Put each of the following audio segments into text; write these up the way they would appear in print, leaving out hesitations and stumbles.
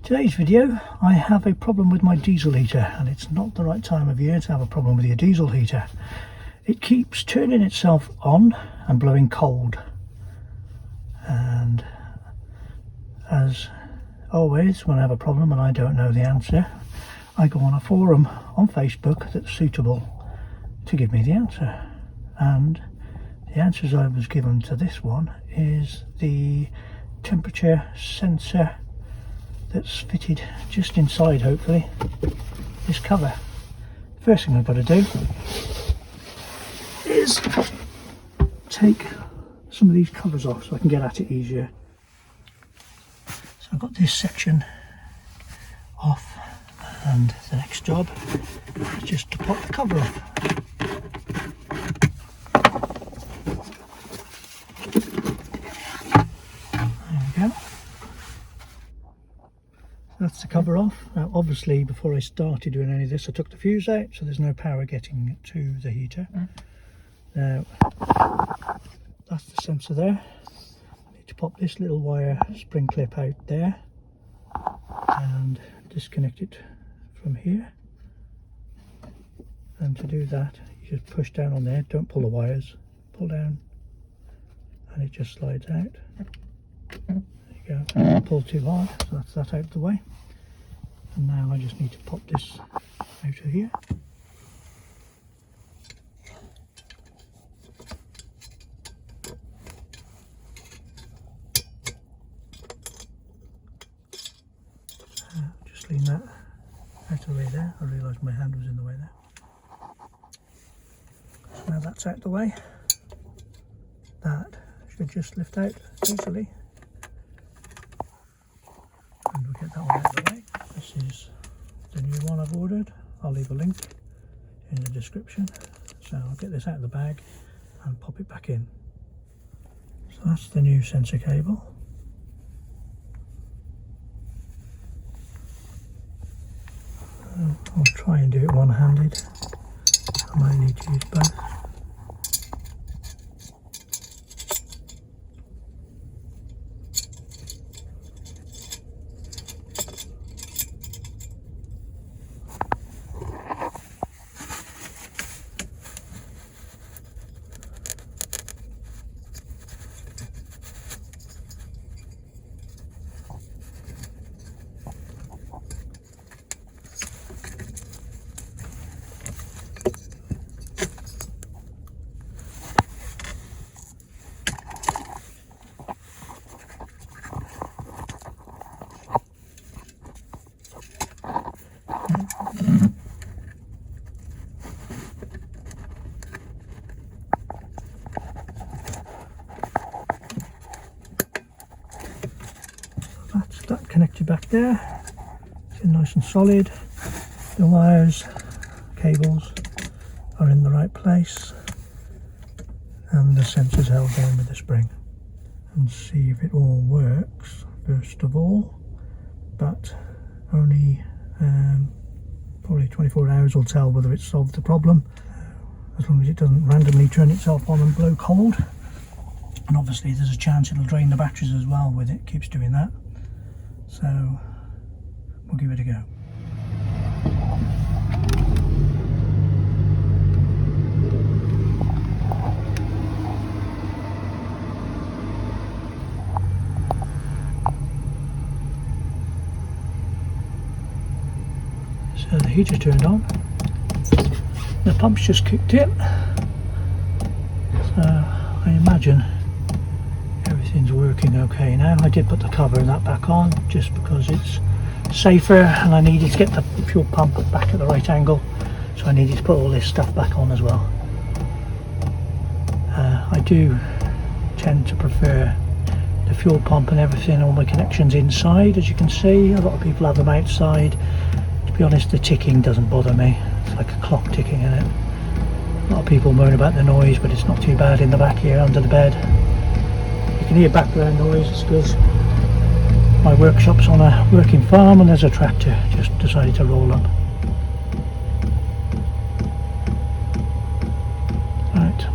Today's video, I have a problem with my diesel heater, and it's not the right time of year to have a problem with your diesel heater. It keeps turning itself on and blowing cold, and as always when I have a problem and I don't know the answer, I go on a forum on Facebook that's suitable to give me the answer. And the answers I was given to this one is the temperature sensor that's fitted just inside, hopefully, this cover. First thing I've got to do is take some of these covers off so I can get at it easier. So I've got this section off, and the next job is just to pop the cover off. There we go. That's the cover off. Now obviously before I started doing any of this I took the fuse out, so there's no power getting to the heater. Now that's the sensor there. I need to pop this little wire spring clip out there and disconnect it from here. And to do that you just push down on there, don't pull the wires, pull down and it just slides out. There you go. Don't pull too hard, so that's that out of the way. And now I just need to pop this out of here. Just lean that out of the way there. I realised my hand was in the way there. So now that's out of the way. That should just lift out easily. And we'll get that one out of the way. This is the new one I've ordered. I'll leave a link in the description. So I'll get this out of the bag and pop it back in. So that's the new sensor cable. I'll try and do it one-handed. I might need to use both. That's that connected back there. It's nice and solid. The wires, cables are in the right place, and the sensor's held down with the spring. And see if it all works first of all, but only probably 24 hours will tell whether it's solved the problem, as long as it doesn't randomly turn itself on and blow cold. And obviously there's a chance it'll drain the batteries as well with it, keeps doing that. So we'll give it a go. So the heater turned on, the pump's just kicked in, so I imagine everything's working okay now. I did put the cover and that back on just because it's safer, and I needed to get the fuel pump back at the right angle, so I needed to put all this stuff back on as well. I do tend to prefer the fuel pump and everything, all my connections inside. As you can see, a lot of people have them outside. To be honest, the ticking doesn't bother me. It's like a clock ticking in it. A lot of people moan about the noise, but it's not too bad in the back here under the bed. You can hear background noise because my workshop's on a working farm and there's a tractor just decided to roll up. Right,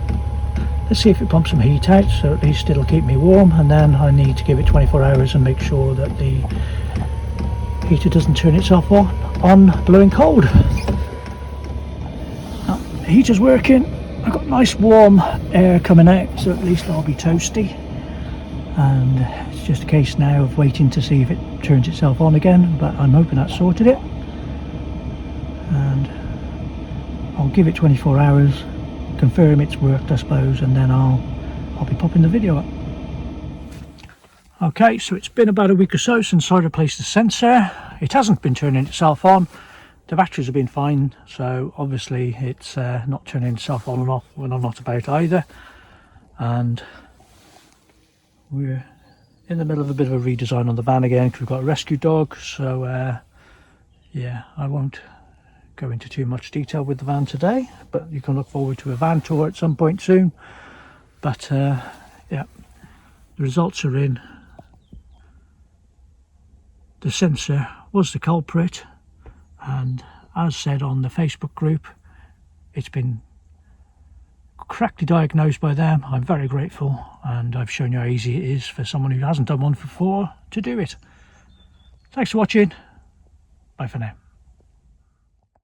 let's see if it pumps some heat out, so at least it'll keep me warm, and then I need to give it 24 hours and make sure that the heater doesn't turn itself on blowing cold. The heater's working. I've got nice warm air coming out, so at least I'll be toasty. And it's just a case now of waiting to see if it turns itself on again, but I'm hoping that sorted it. And I'll give it 24 hours, confirm it's worked I suppose, and then I'll be popping the video up. Okay, so it's been about a week or so since I replaced the sensor. It hasn't been turning itself on. The batteries have been fine, so obviously it's not turning itself on and off when I'm not about either. And we're in the middle of a bit of a redesign on the van again because we've got a rescue dog. So yeah, I won't go into too much detail with the van today, but you can look forward to a van tour at some point soon. But yeah, the results are in. The sensor was the culprit, and as said on the Facebook group, it's been correctly diagnosed by them. I'm very grateful, and I've shown you how easy it is for someone who hasn't done one before to do it. Thanks for watching. Bye for now.